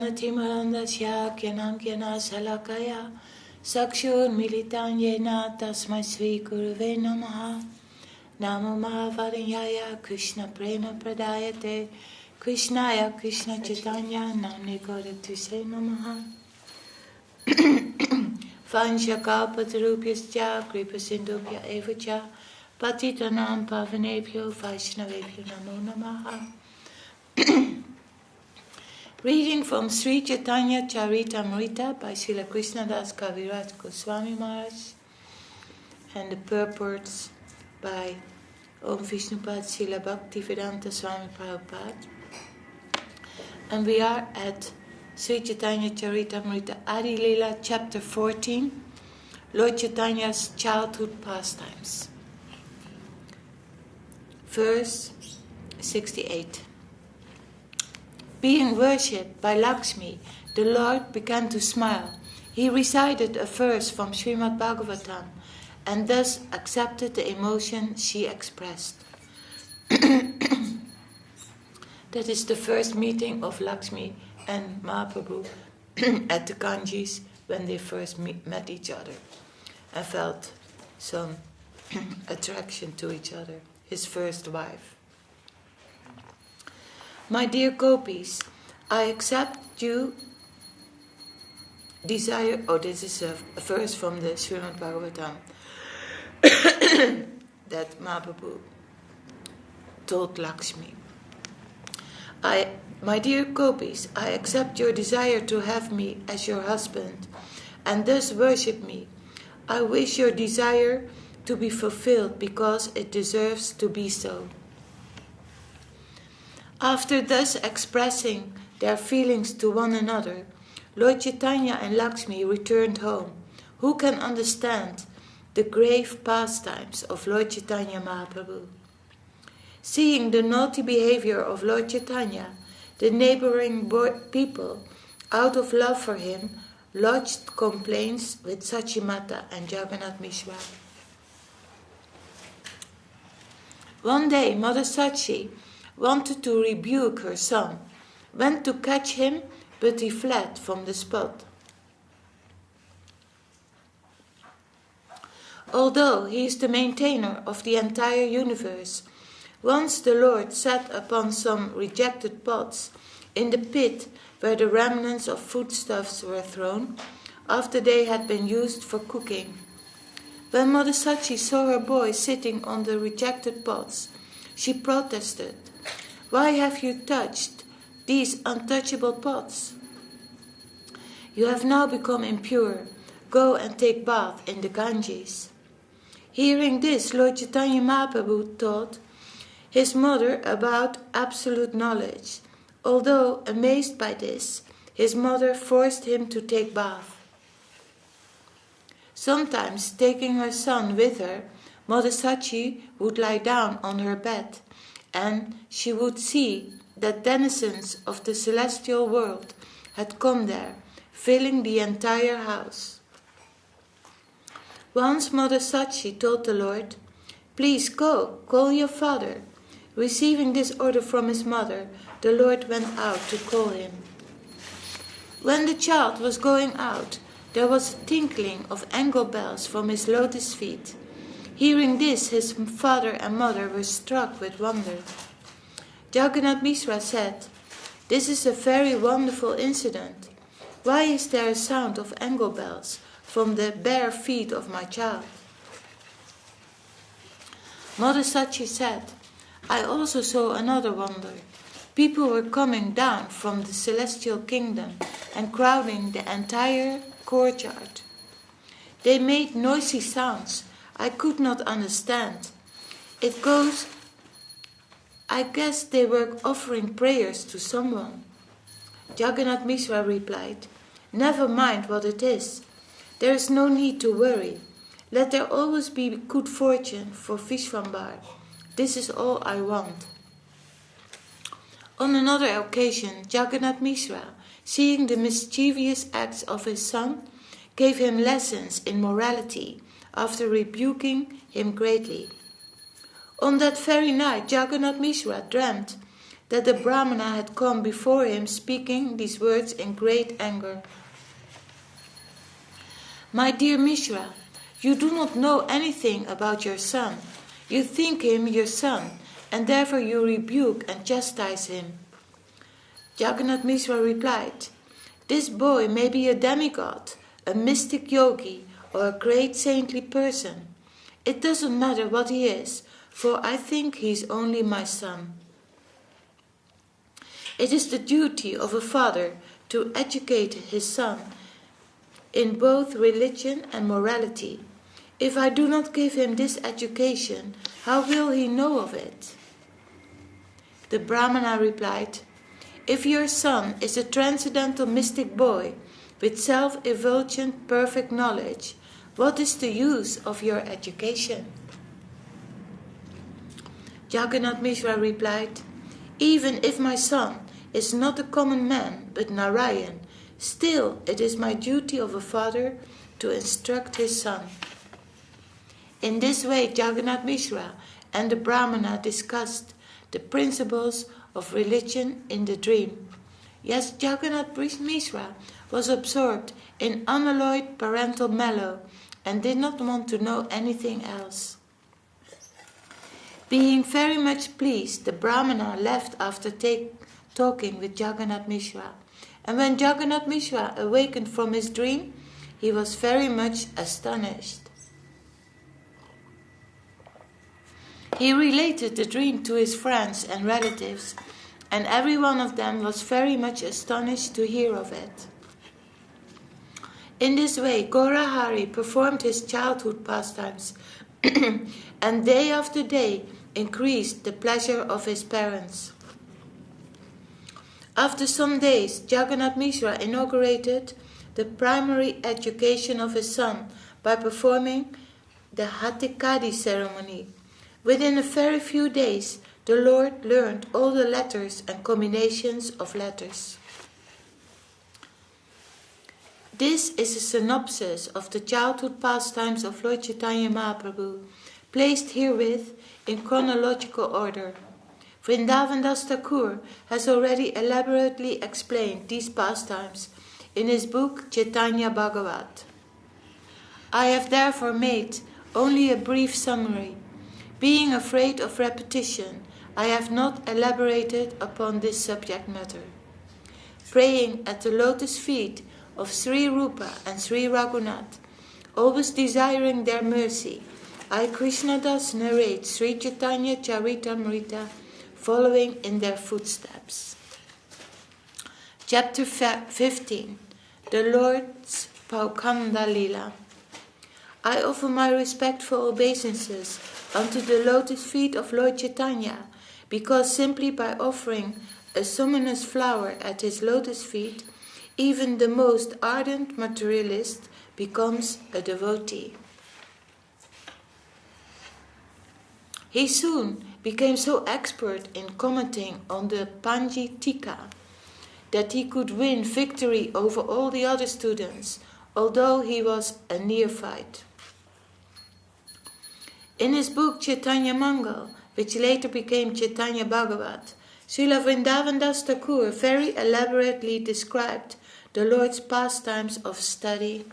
Timarandasya kyanam kyana salakaya sakshur militan yena tasmai sri guruve namaha namo mahavarinyaya Krishna prema pradayate Krishnaya Krishna Chaitanya namne Gaurabhise namaha Vanshakapatarupyascha kripasindubhya evacha patitanam pavanebhyo vaishnavebhyo namo namaha. Reading from Sri Caitanya-caritāmṛta by Srila Krishnadas Kaviraj Goswami Maharaj, and the purports by Om Vishnupad Srila Bhakti Vedanta Swāmī Prabhupada. And we are at Sri Caitanya-caritāmṛta Ādi-līlā chapter 14, Lord Chaitanya's childhood pastimes. Verse 68. Being worshipped by Lakshmi, the Lord began to smile. He recited a verse from Srimad Bhagavatam and thus accepted the emotion she expressed. That is the first meeting of Lakshmi and Mahaprabhu at the Ganges when they first met each other and felt some attraction to each other, his first wife. My dear gopis, I accept you desire... Oh, this is a verse from the Srimad Bhagavatam that Mahaprabhu told Lakshmi. My dear gopis, I accept your desire to have me as your husband and thus worship me. I wish your desire to be fulfilled because it deserves to be so. After thus expressing their feelings to one another, Lord Chaitanya and Lakshmi returned home. Who can understand the grave pastimes of Lord Chaitanya Mahaprabhu? Seeing the naughty behavior of Lord Chaitanya, the neighboring people, out of love for him, lodged complaints with Sachi Mata and Jagannath Mishra. One day, Mother Sachi wanted to rebuke her son, went to catch him, but he fled from the spot. Although he is the maintainer of the entire universe, once the Lord sat upon some rejected pots in the pit where the remnants of foodstuffs were thrown, after they had been used for cooking. When Mother Sachi saw her boy sitting on the rejected pots, she protested, "Why have you touched these untouchable pots? You have now become impure. Go and take bath in the Ganges." Hearing this, Lord Chaitanya Mahaprabhu taught his mother about absolute knowledge. Although amazed by this, his mother forced him to take bath. Sometimes, taking her son with her, Mother Sachi would lie down on her bed, and she would see that denizens of the celestial world had come there, filling the entire house. Once Mother Sachi told the Lord, "Please go, call your father." Receiving this order from his mother, the Lord went out to call him. When the child was going out, there was a tinkling of angle bells from his lotus feet. Hearing this, his father and mother were struck with wonder. Jagannath Mishra said, "This is a very wonderful incident. Why is there a sound of angle bells from the bare feet of my child?" Mother Sachi said, "I also saw another wonder. People were coming down from the celestial kingdom and crowding the entire courtyard. They made noisy sounds I could not understand. It goes, I guess they were offering prayers to someone." Jagannath Mishra replied, "Never mind what it is. There is no need to worry. Let there always be good fortune for Visvarup. This is all I want." On another occasion, Jagannath Mishra, seeing the mischievous acts of his son, gave him lessons in morality after rebuking him greatly. On that very night, Jagannath Mishra dreamt that the Brahmana had come before him speaking these words in great anger. "My dear Mishra, you do not know anything about your son. You think him your son, and therefore you rebuke and chastise him." Jagannath Mishra replied, "This boy may be a demigod, a mystic yogi, or a great saintly person. It doesn't matter what he is, for I think he is only my son. It is the duty of a father to educate his son in both religion and morality. If I do not give him this education, how will he know of it?" The Brahmana replied, "If your son is a transcendental mystic boy with self-effulgent perfect knowledge, what is the use of your education?" Jagannath Mishra replied, "Even if my son is not a common man but Narayan, still it is my duty of a father to instruct his son." In this way Jagannath Mishra and the Brahmana discussed the principles of religion in the dream. Yes, Jagannath Mishra was absorbed in unalloyed parental mellow and did not want to know anything else. Being very much pleased, the Brahmana left after talking with Jagannath Mishra. And when Jagannath Mishra awakened from his dream, he was very much astonished. He related the dream to his friends and relatives, and every one of them was very much astonished to hear of it. In this way, Gaurahari performed his childhood pastimes, and day after day increased the pleasure of his parents. After some days, Jagannath Mishra inaugurated the primary education of his son by performing the Hatikadi ceremony. Within a very few days, the Lord learned all the letters and combinations of letters. This is a synopsis of the childhood pastimes of Lord Chaitanya Mahaprabhu, placed herewith in chronological order. Vrindavan Das Thakur has already elaborately explained these pastimes in his book Chaitanya Bhagavat. I have therefore made only a brief summary. Being afraid of repetition, I have not elaborated upon this subject matter. Praying at the lotus feet of Sri Rupa and Sri Raghunath, always desiring their mercy, I, Krishnadas, narrate Sri Caitanya-caritāmṛta, following in their footsteps. Chapter 15. The Lord's Ādi-līlā. I offer my respectful obeisances unto the lotus feet of Lord Chaitanya, because simply by offering a summonous flower at his lotus feet, even the most ardent materialist becomes a devotee. He soon became so expert in commenting on the Panji Tika that he could win victory over all the other students, although he was a neophyte. In his book Chaitanya Mangal, which later became Chaitanya Bhagavat, Srila Vrindavan Das Thakur very elaborately described the Lord's pastimes of study.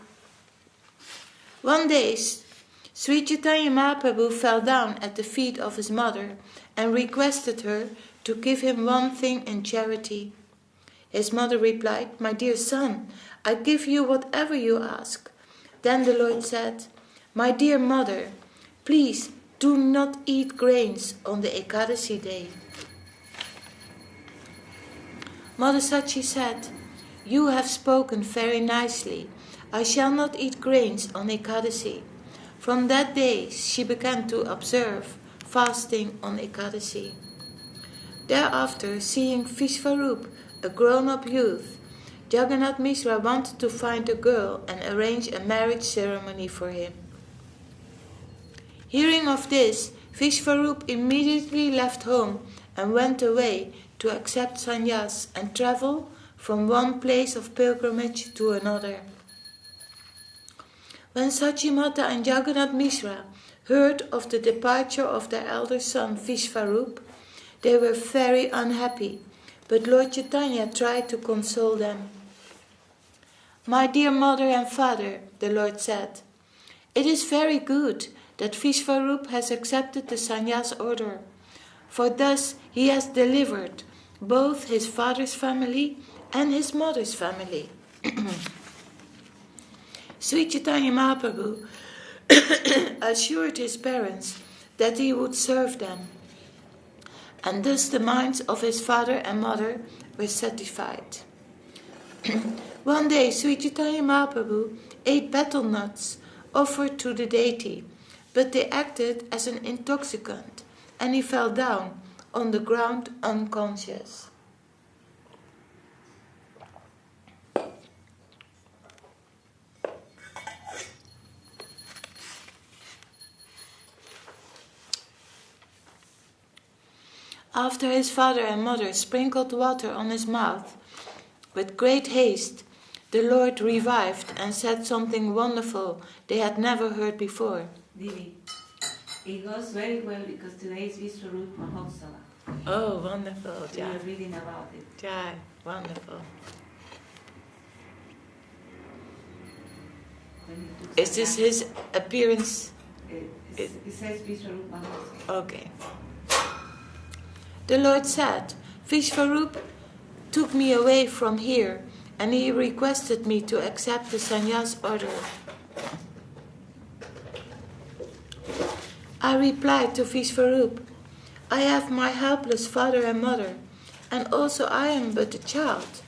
One day, Sri Chaitanya Mahaprabhu fell down at the feet of his mother and requested her to give him one thing in charity. His mother replied, "My dear son, I give you whatever you ask." Then the Lord said, "My dear mother, please do not eat grains on the Ekadasi day." Mother Sachi said, "You have spoken very nicely. I shall not eat grains on Ekadasi." From that day she began to observe fasting on Ekadasi. Thereafter, seeing Visvarup, a grown-up youth, Jagannath Mishra wanted to find a girl and arrange a marriage ceremony for him. Hearing of this, Visvarup immediately left home and went away to accept sannyas and travel from one place of pilgrimage to another. When Sachi Mata and Jagannath Mishra heard of the departure of their elder son Visvarup, They were very unhappy, but Lord Chaitanya tried to console them. "My dear mother and father," the Lord said, "it is very good that Visvarup has accepted the sannyas order, for thus he has delivered both his father's family and his mother's family." Sri Chaitanya Mahaprabhu assured his parents that he would serve them, and thus the minds of his father and mother were satisfied. One day Sri Chaitanya Mahaprabhu ate betel nuts offered to the deity, but they acted as an intoxicant, and he fell down on the ground unconscious. After his father and mother sprinkled water on his mouth, with great haste, the Lord revived and said something wonderful they had never heard before. Devi, it goes very well because today is Visvarup Mahotsav. Oh, wonderful, We Jai. are reading about it. Jai, wonderful. Is this his appearance? It says Visvarup Mahotsav. Okay. The Lord said, "Visvarup took me away from here, and he requested me to accept the sannyas order." I replied to Visvarup, "I have my helpless father and mother, and also I am but a child.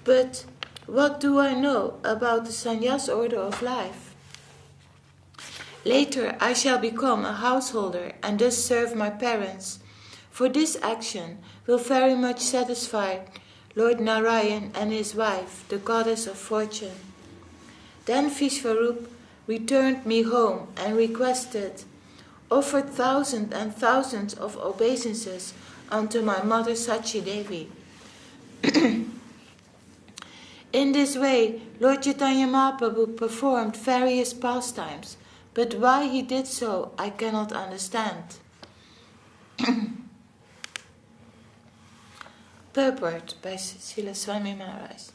But what do I know about the sannyas order of life? Later I shall become a householder and thus serve my parents, for this action will very much satisfy Lord Narayan and his wife, the goddess of fortune." Then Visvarup returned me home and offered thousands and thousands of obeisances unto my mother Sachi Devī. In this way, Lord Chaitanya Mahaprabhu performed various pastimes, but why he did so, I cannot understand. Purport by Srila Swāmī Maharaj.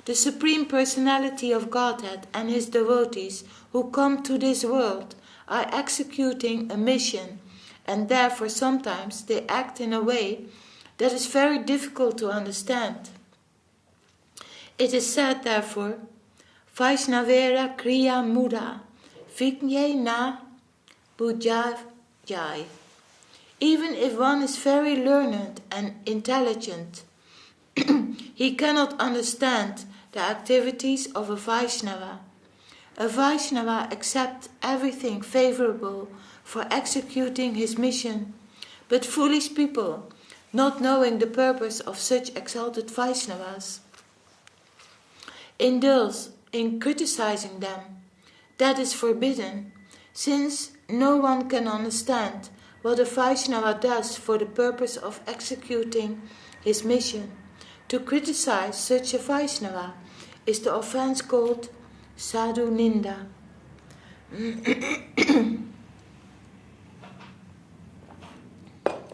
The Supreme Personality of Godhead and his devotees who come to this world are executing a mission, and therefore sometimes they act in a way that is very difficult to understand. It is said, therefore, Vaishnavera Kriya Muda, Vignye na Bujajai. Even if one is very learned and intelligent, he cannot understand the activities of a Vaishnava. A Vaishnava accepts everything favorable for executing his mission, but foolish people, not knowing the purpose of such exalted Vaishnavas, indulge in criticizing them. That is forbidden, since no one can understand what a Vaishnava does for the purpose of executing his mission. To criticize such a Vaishnava is the offense called Sadhu Ninda.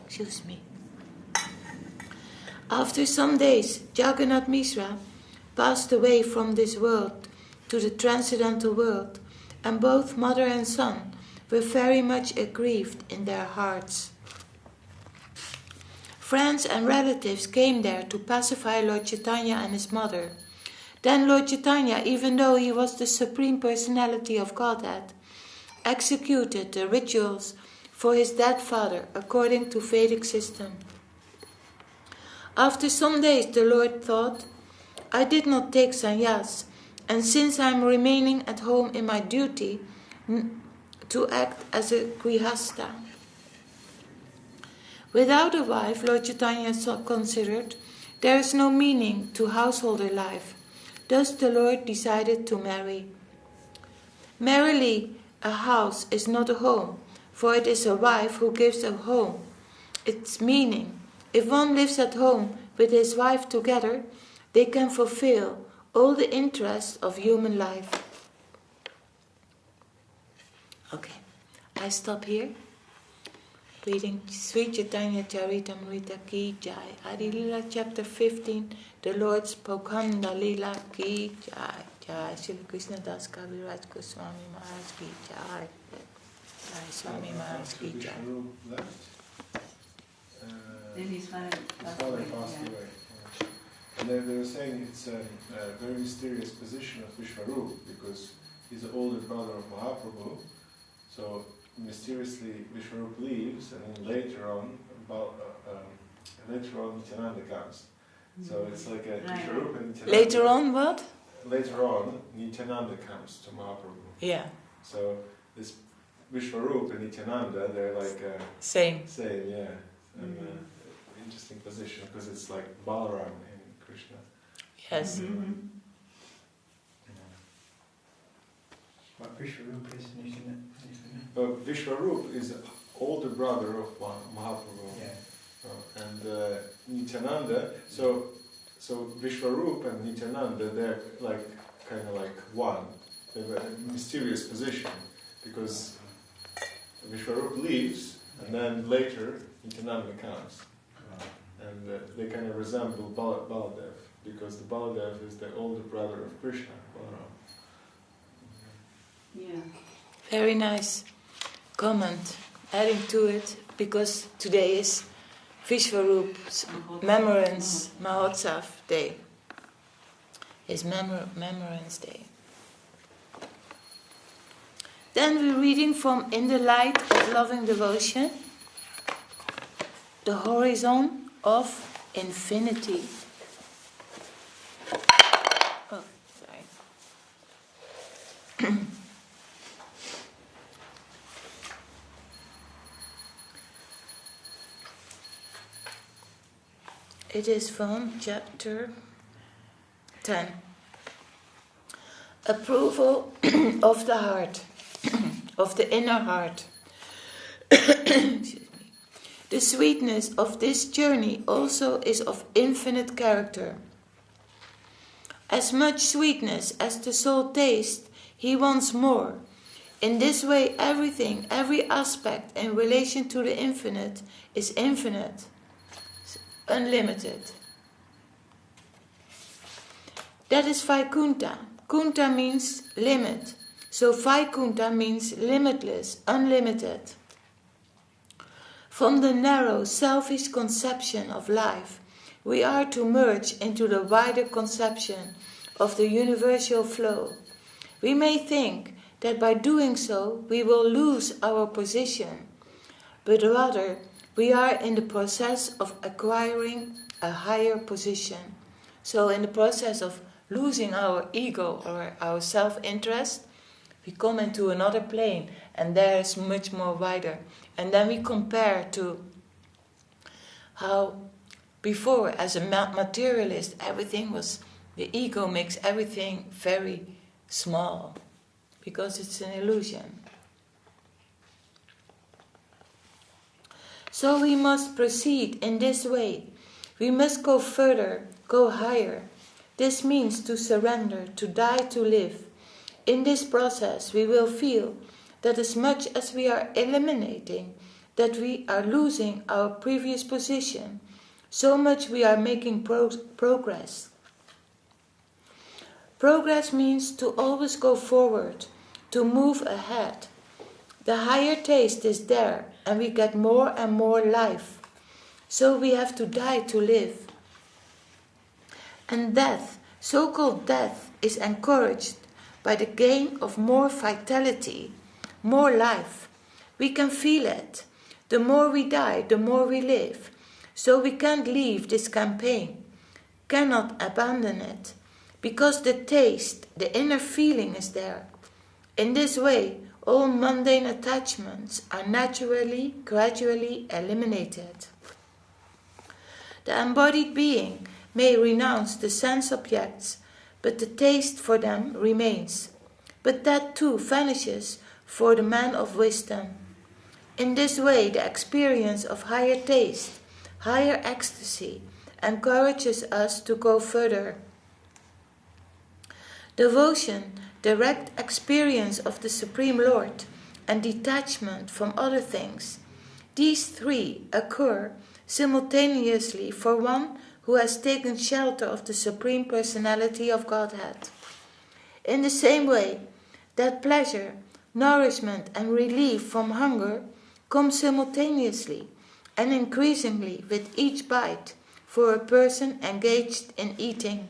Excuse me. After some days, Jagannath Mishra passed away from this world to the transcendental world, and both mother and son were very much aggrieved in their hearts. Friends and relatives came there to pacify Lord Chaitanya and his mother. Then Lord Chaitanya, even though he was the Supreme Personality of Godhead, executed the rituals for his dead father according to Vedic system. After some days the Lord thought, "I did not take sannyas, and since I am remaining at home in my duty to act as a grihastha." Without a wife, Lord Chaitanya considered, there is no meaning to householder life. Thus the Lord decided to marry. Merely, a house is not a home, for it is a wife who gives a home its meaning. If one lives at home with his wife together, they can fulfill all the interests of human life. Okay, I stop here. Reading Sri Caitanya-caritāmṛta ki jai. Ādi-līlā chapter 15, the Lord's Ādi-līlā ki jai. Jai Shri Krishna Das Kaviraj Swāmī Maharaj ki jai. Jai Swāmī Maharaj ki jai. Then his father passed away. Yeah. And they were saying it's a very mysterious position of Visvarup because he's the older brother of Mahaprabhu. So mysteriously Visvarup leaves, and then later on Nityananda comes. So it's like a Visvarup and Nityananda. Later on what? Later on, Nityananda comes to Mahaprabhu. Yeah. So this Visvarup and Nityananda, they're like same, yeah. And interesting position because it's like Balaram in Krishna. Yes. What Visvarup is Nityananda? Visvarup is the older brother of Mahaprabhu. Yeah. And Nityananda, so Visvarup and Nityananda, they're like kind of like one. They have a mysterious position because Visvarup leaves, and then later Nityananda comes. And they kind of resemble Baladev because the Baladev is the older brother of Krishna, Balaram. Yeah. Very nice comment. Adding to it, because today is Visvarup's Memorance Mahotsav Day. His Memorance Day. Then we're reading from In the Light of Loving Devotion, the Horizon of Infinity. Oh, sorry. It is from chapter 10. Approval of the heart, of the inner heart. Excuse me. The sweetness of this journey also is of infinite character. As much sweetness as the soul tastes, he wants more. In this way, everything, every aspect in relation to the infinite is infinite. Unlimited. That is Vaikunta. Kunta means limit. So Vaikunta means limitless, unlimited. From the narrow, selfish conception of life, we are to merge into the wider conception of the universal flow. We may think that by doing so we will lose our position, but rather we are in the process of acquiring a higher position. So in the process of losing our ego or our self-interest, we come into another plane, and there is much more wider. And then we compare to how before, as a materialist, the ego makes everything very small, because it's an illusion. So we must proceed in this way. We must go further, go higher. This means to surrender, to die to live. In this process, we will feel that as much as we are eliminating, that we are losing our previous position, so much we are making progress. Progress means to always go forward, to move ahead. The higher taste is there, and we get more and more life. So we have to die to live. And death, so-called death, is encouraged by the gain of more vitality, more life. We can feel it. The more we die, the more we live. So we can't leave this campaign, cannot abandon it, because the taste, the inner feeling is there. In this way, all mundane attachments are naturally, gradually eliminated. The embodied being may renounce the sense objects, but the taste for them remains. But that too vanishes for the man of wisdom. In this way, the experience of higher taste, higher ecstasy, encourages us to go further. Devotion, direct experience of the Supreme Lord, and detachment from other things These three occur simultaneously for one who has taken shelter of the Supreme Personality of Godhead. In the same way that pleasure, nourishment and relief from hunger come simultaneously and increasingly with each bite for a person engaged in eating.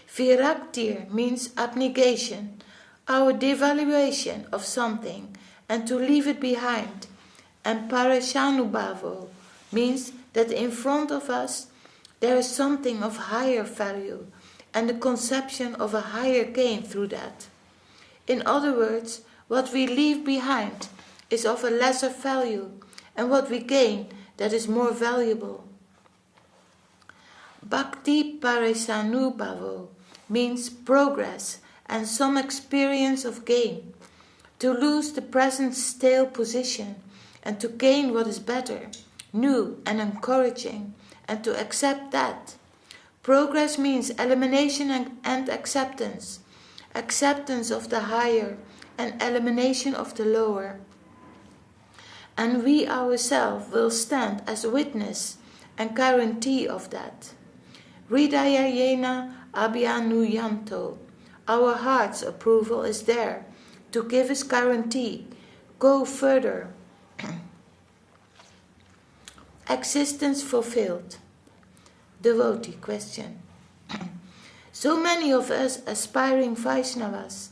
Viraktir means abnegation, our devaluation of something and to leave it behind, and Parashanubhavo means that in front of us there is something of higher value and the conception of a higher gain through that. In other words, what we leave behind is of a lesser value, and what we gain that is more valuable. Bhakti Parisanubhavo means progress and some experience of gain, to lose the present stale position and to gain what is better, new and encouraging, and to accept that. Progress means elimination and acceptance, acceptance of the higher and elimination of the lower. And we ourselves will stand as witness and guarantee of that. Hridayayena abhyanuyanto, our heart's approval is there to give us guarantee. Go further. Existence fulfilled. Devotee question. So many of us aspiring Vaishnavas,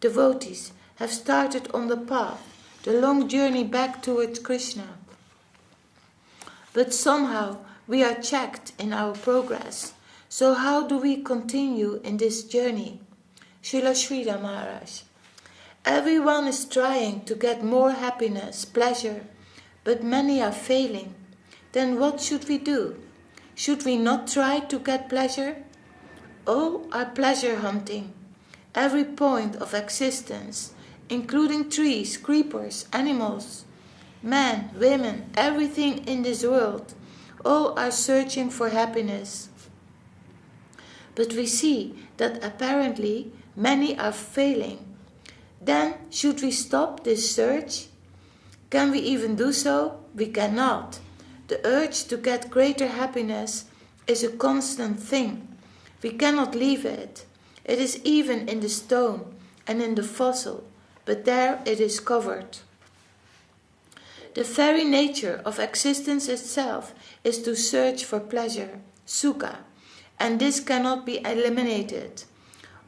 devotees, have started on the path, the long journey back towards Krishna. But somehow we are checked in our progress. So how do we continue in this journey? Srila Śrīdhar Maharaj. Everyone is trying to get more happiness, pleasure, but many are failing. Then what should we do? Should we not try to get pleasure? All are pleasure hunting. Every point of existence, including trees, creepers, animals, men, women, everything in this world, all are searching for happiness. But we see that apparently many are failing. Then should we stop this search? Can we even do so? We cannot. The urge to get greater happiness is a constant thing. We cannot leave it. It is even in the stone and in the fossil, but there it is covered. The very nature of existence itself is to search for pleasure, sukha, and this cannot be eliminated.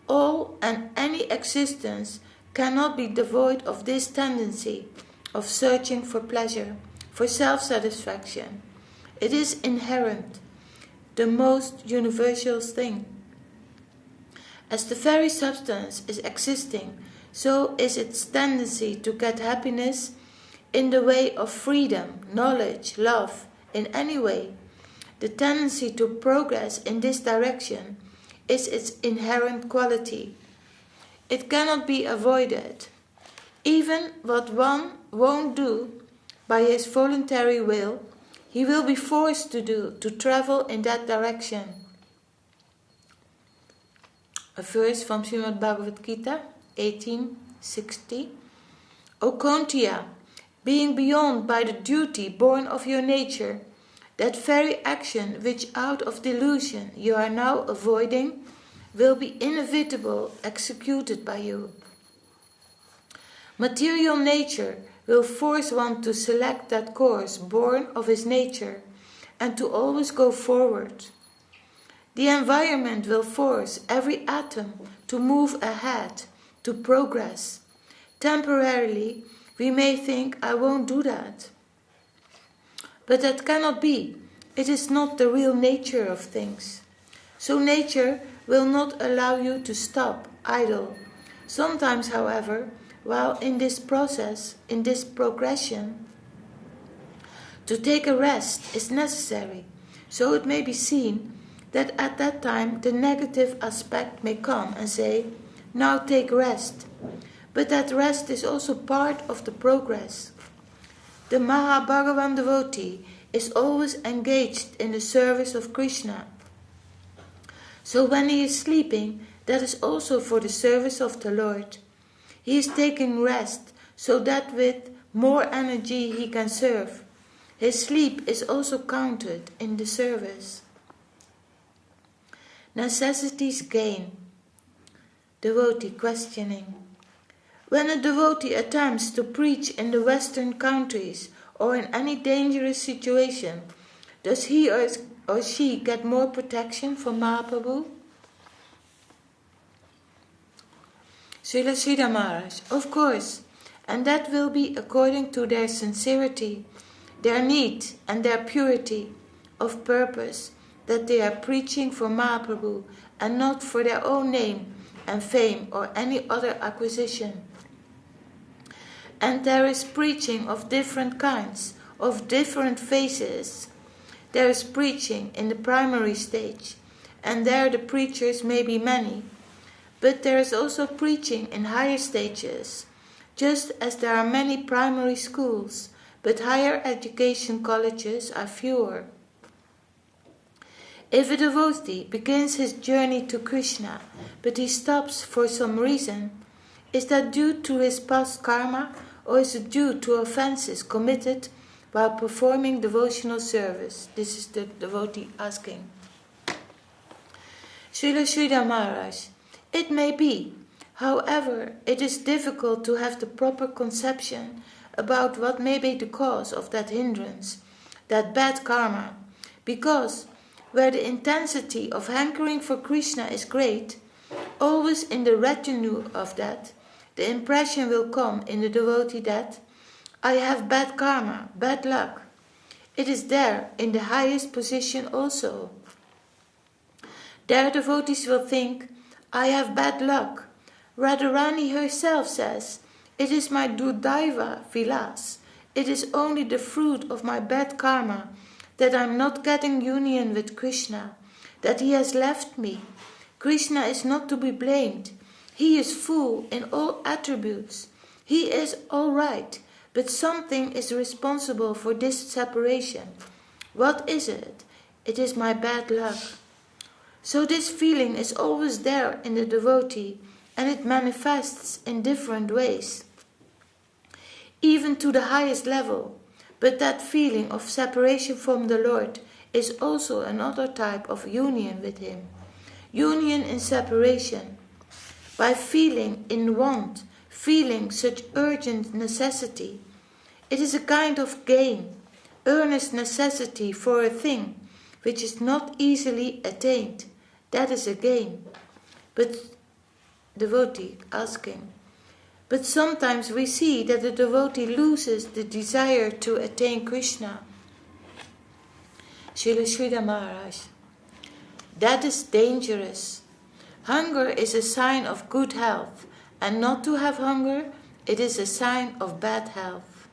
All and any existence cannot be devoid of this tendency of searching for pleasure, for self-satisfaction. It is inherent, the most universal thing. As the very substance is existing, so is its tendency to get happiness in the way of freedom, knowledge, love, in any way. The tendency to progress in this direction is its inherent quality. It cannot be avoided. Even what one won't do by his voluntary will, he will be forced to do, to travel in that direction. A verse from Srimad Bhagavad Gita, 1860. O Kontiya, being beyond by the duty born of your nature, that very action which out of delusion you are now avoiding will be inevitable executed by you. Material nature will force one to select that course born of his nature and to always go forward. The environment will force every atom to move ahead, to progress. Temporarily, we may think, I won't do that. But that cannot be. It is not the real nature of things. So nature will not allow you to stop, idle. Sometimes, however, while in this process, in this progression, to take a rest is necessary. So it may be seen that at that time the negative aspect may come and say, now take rest. But that rest is also part of the progress. The Mahabhagavan devotee is always engaged in the service of Krishna. So when he is sleeping, that is also for the service of the Lord. He is taking rest so that with more energy he can serve. His sleep is also counted in the service. Necessities gain. Devotee questioning. When a devotee attempts to preach in the Western countries or in any dangerous situation, does he or she get more protection from Mahaprabhu? Srila Śrīdhar Maharaj, of course, and that will be according to their sincerity, their need and their purity of purpose, that they are preaching for Mahaprabhu and not for their own name and fame or any other acquisition. And there is preaching of different kinds, of different phases. There is preaching in the primary stage, and there the preachers may be many. But there is also preaching in higher stages, just as there are many primary schools, but higher education colleges are fewer. If a devotee begins his journey to Krishna, but he stops for some reason, is that due to his past karma, or is it due to offenses committed while performing devotional service? This is the devotee asking. Srila Śrīdhar Maharaj, it may be. However, it is difficult to have the proper conception about what may be the cause of that hindrance, that bad karma, because where the intensity of hankering for Krishna is great, always in the retinue of that, the impression will come in the devotee that I have bad karma, bad luck. It is there in the highest position also. There devotees will think, I have bad luck. Radharani herself says, it is my durdaiva vilas. It is only the fruit of my bad karma that I am not getting union with Krishna, that he has left me. Krishna is not to be blamed. He is full in all attributes. He is all right, but something is responsible for this separation. What is it? It is my bad luck. So this feeling is always there in the devotee, and it manifests in different ways, even to the highest level. But that feeling of separation from the Lord is also another type of union with Him. Union in separation. By feeling in want, feeling such urgent necessity, it is a kind of gain, earnest necessity for a thing which is not easily attained. That is a gain. But devotee asking, but sometimes we see that the devotee loses the desire to attain Krishna. Srila Śrīdhar Maharaj, that is dangerous. Hunger is a sign of good health, and not to have hunger, it is a sign of bad health.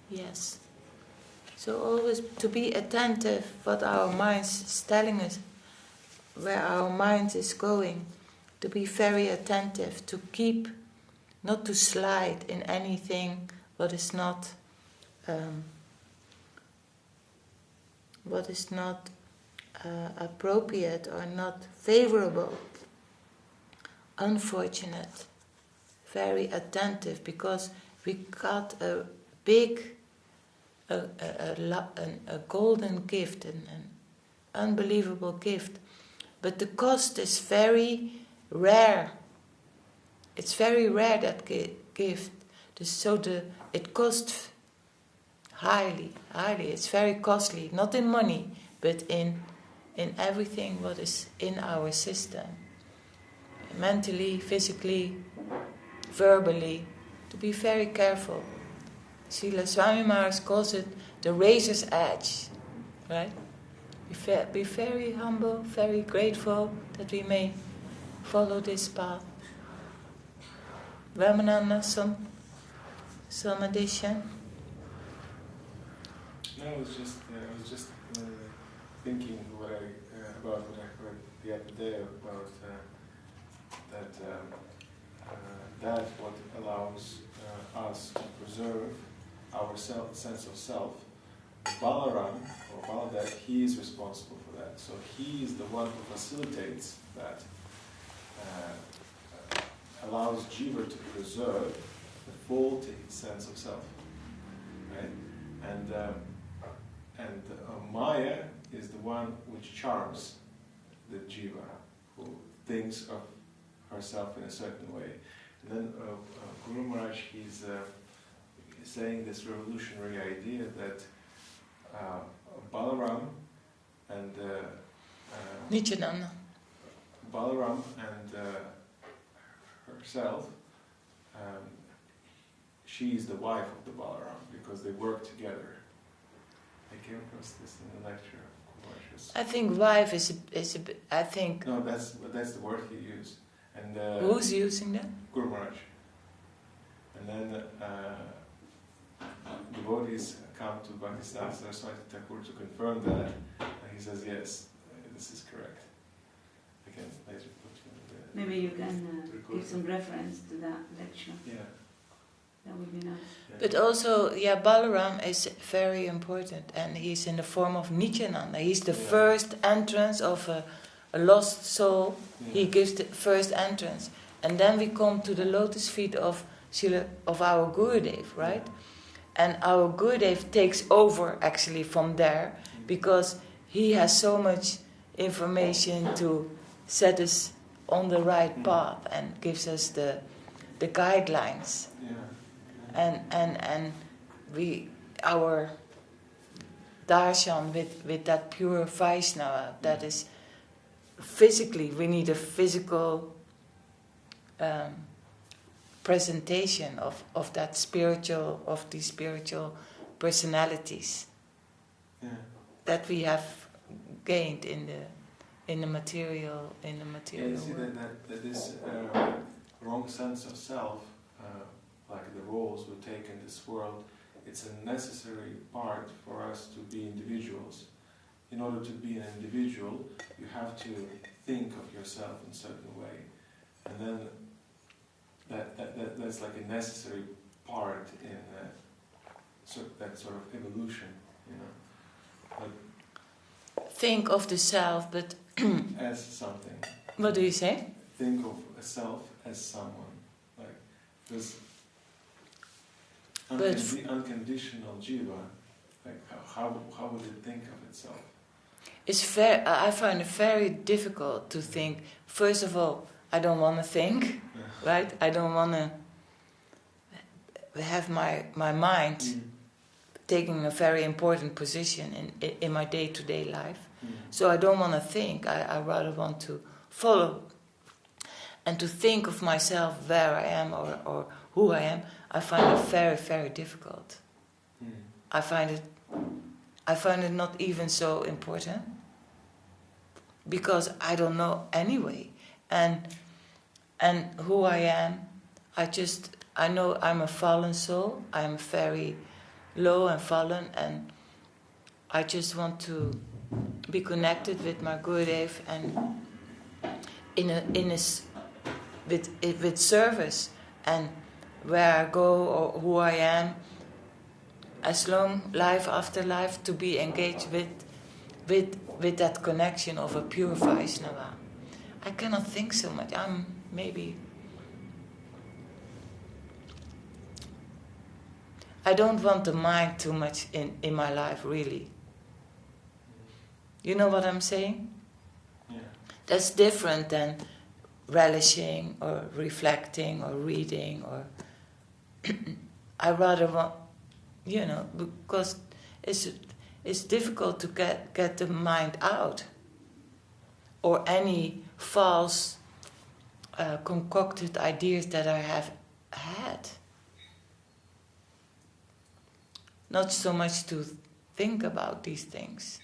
Yes. So always to be attentive what our mind is telling us, where our mind is going, to be very attentive, to keep, not to slide in anything what is not appropriate or not favorable. Unfortunate. Very attentive, because we got a big a golden gift, an unbelievable gift, but the cost is very rare. It's very rare, that gift. It costs highly. It's very costly, not in money, but in everything what is in our system, mentally, physically, verbally. To be very careful. Srila Swāmī Maharaj calls it the razor's edge, right? Be very humble, very grateful that we may follow this path. Ramananda, some addition? No, I was just thinking about what I heard the other day about that what allows us to preserve our sense of self. Balaram, or Baladev, he is responsible for that. So he is the one who facilitates that allows jiva to preserve the faulty sense of self, right? And Maya is the one which charms the jiva, who thinks of herself in a certain way. And then Guru Maharaj, he's saying this revolutionary idea that Balaram and Balaram and herself, she is the wife of the Balaram because they work together. I came across this in the lecture of Kumarash's. I think wife is a bit. I think. No, that's the word he used. And who's using that? Guru Maharaj. And then devotees come to Bhaktisiddhanta Saraswati Thakur to confirm that, and he says, yes, this is correct. I can later put you in the... Maybe you can give some reference to that lecture. Yeah. That would be nice. Yeah. But also, Balaram is very important, and he's in the form of Nityananda. He's the first entrance of a lost soul. Yeah. He gives the first entrance. And then we come to the lotus feet of our Gurudev, right? And our Gurudev takes over actually from there, because he has so much information to set us on the right path and gives us the guidelines. Yeah. And we, our darshan with that pure Vaishnava, that is physically, we need a physical presentation of that spiritual, of these spiritual personalities that we have gained in the material Yeah, you see world. that this wrong sense of self, like the roles we take in this world, it's a necessary part for us to be individuals. In order to be an individual, you have to think of yourself in a certain way, and then that's like a necessary part in that sort of evolution, you know. But think of the self, but as something. What do you say? Think of a self as someone, like this unconditional jiva. Like how would it think of itself? I find it very difficult to think. First of all, I don't want to think, right? I don't want to have my mind taking a very important position in my day-to-day life. So I don't want to think. I rather want to follow. And to think of myself where I am or who I am, I find it very, very difficult. I find it not even so important, because I don't know anyway. And who I am, I know I'm a fallen soul. I'm very low and fallen, and I just want to be connected with my Gurudev and with service, and where I go or who I am, as long life after life, to be engaged with that connection of a pure Vaishnava. I cannot think so much. I'm maybe... I don't want the mind too much in my life, really. You know what I'm saying? Yeah. That's different than relishing or reflecting or reading or... I rather want... because it's difficult to get the mind out, or any false concocted ideas that I have had. Not so much to think about these things.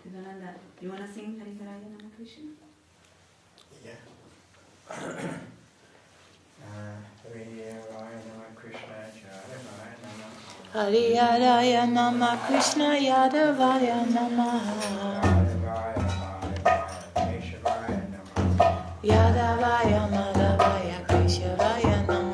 Vivekananda, do you want to sing Hari Haraya Nama Krishna? Yeah. Hari Haraya Nama Krishna Yadavaya Namaha. Hari Haraya Nama Krishna Yadavaya Namaha. Yadavaya Madhavaya Keshavaya Namaha.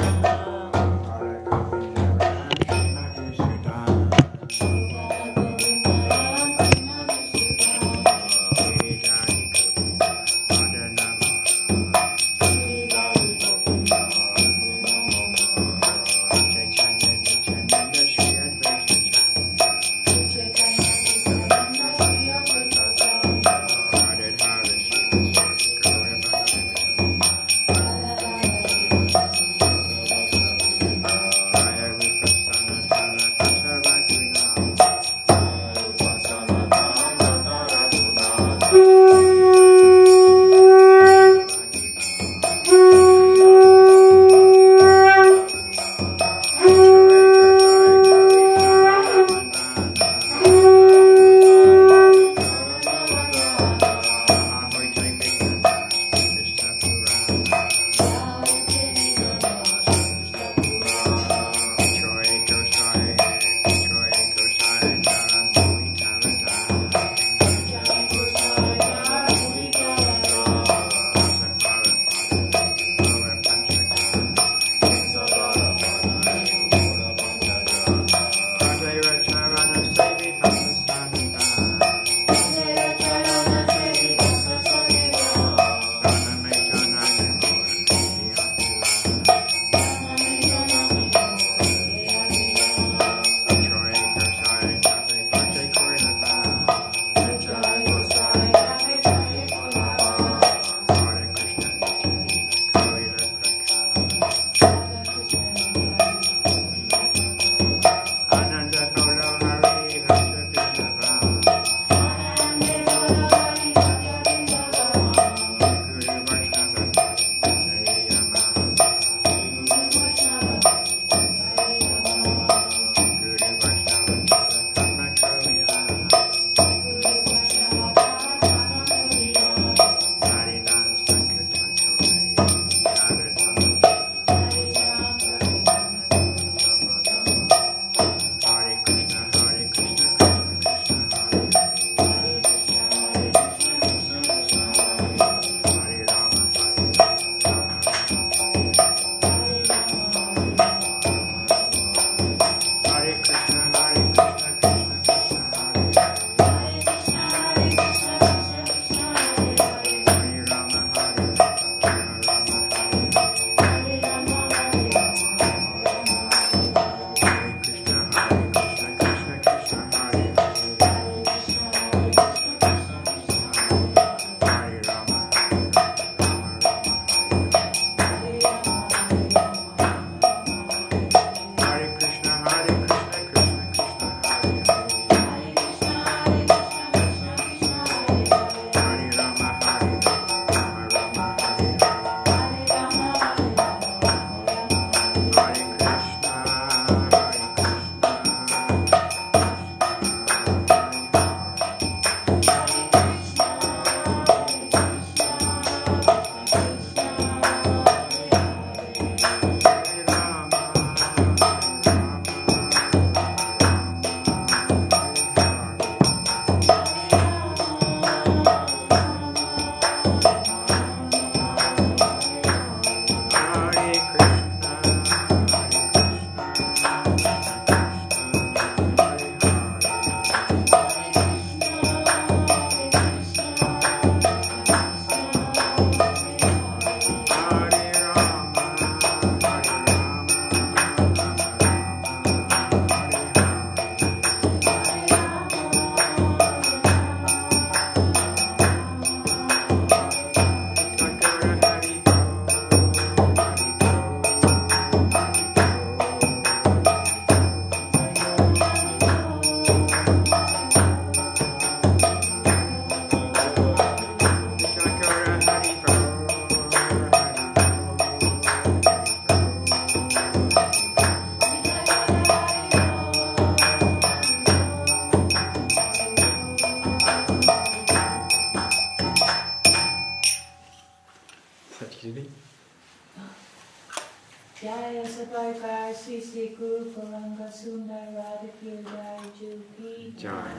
Jaya Sabaikar Sisi Guru Paranga Sundar Radhakirudai Juki Jai.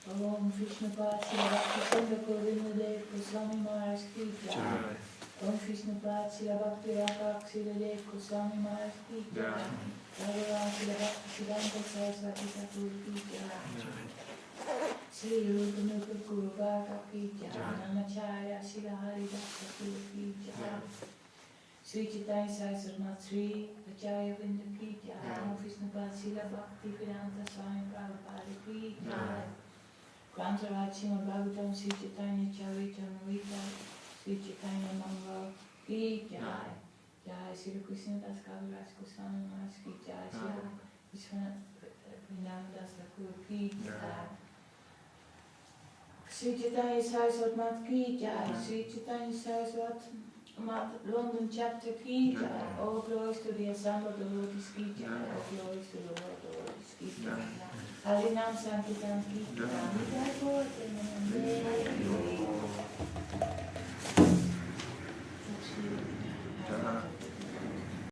Om Vishnu Patsi Bhakti Sundar Govinda Dev Swāmī Maharaj Ki Jai. Om Vishnu Patsi Bhakti Rakaksi Dev Swāmī Maharaj Ki Jai. Bhagavati Bhakti Siddhanta Saraswati Thakur Ki Jai. Sri Rupa Nupa Guru Bhaka Ki Jai. Namacharya Śrīdhar Thakur Ki Jai. Sri Caitanya-caritāmṛta Sri Acharya Vinda Ki Jai. Om Vishnu Patsi Bhakti Vedanta Swāmī Prabhupada Ki Jai. Grantharaj Srimad Bhagavatam Sri Caitanya-caritāmṛta Sri Chaitanya Mangal Ki Jai. Jai Sri Krishna Das Kaviraj Goswami Maharaj Ki Jai. Sri Visvarup Mahotsav Ki Jai. Sri Caitanya-caritāmṛta Ki Jai. Sri SCSMath London chapter Ki Jai. All glories to the assembled devotees Ki Jai. All glories to the world devotees Ki Jai. Harinam Sankirtan Ki Jai. Jai Lord.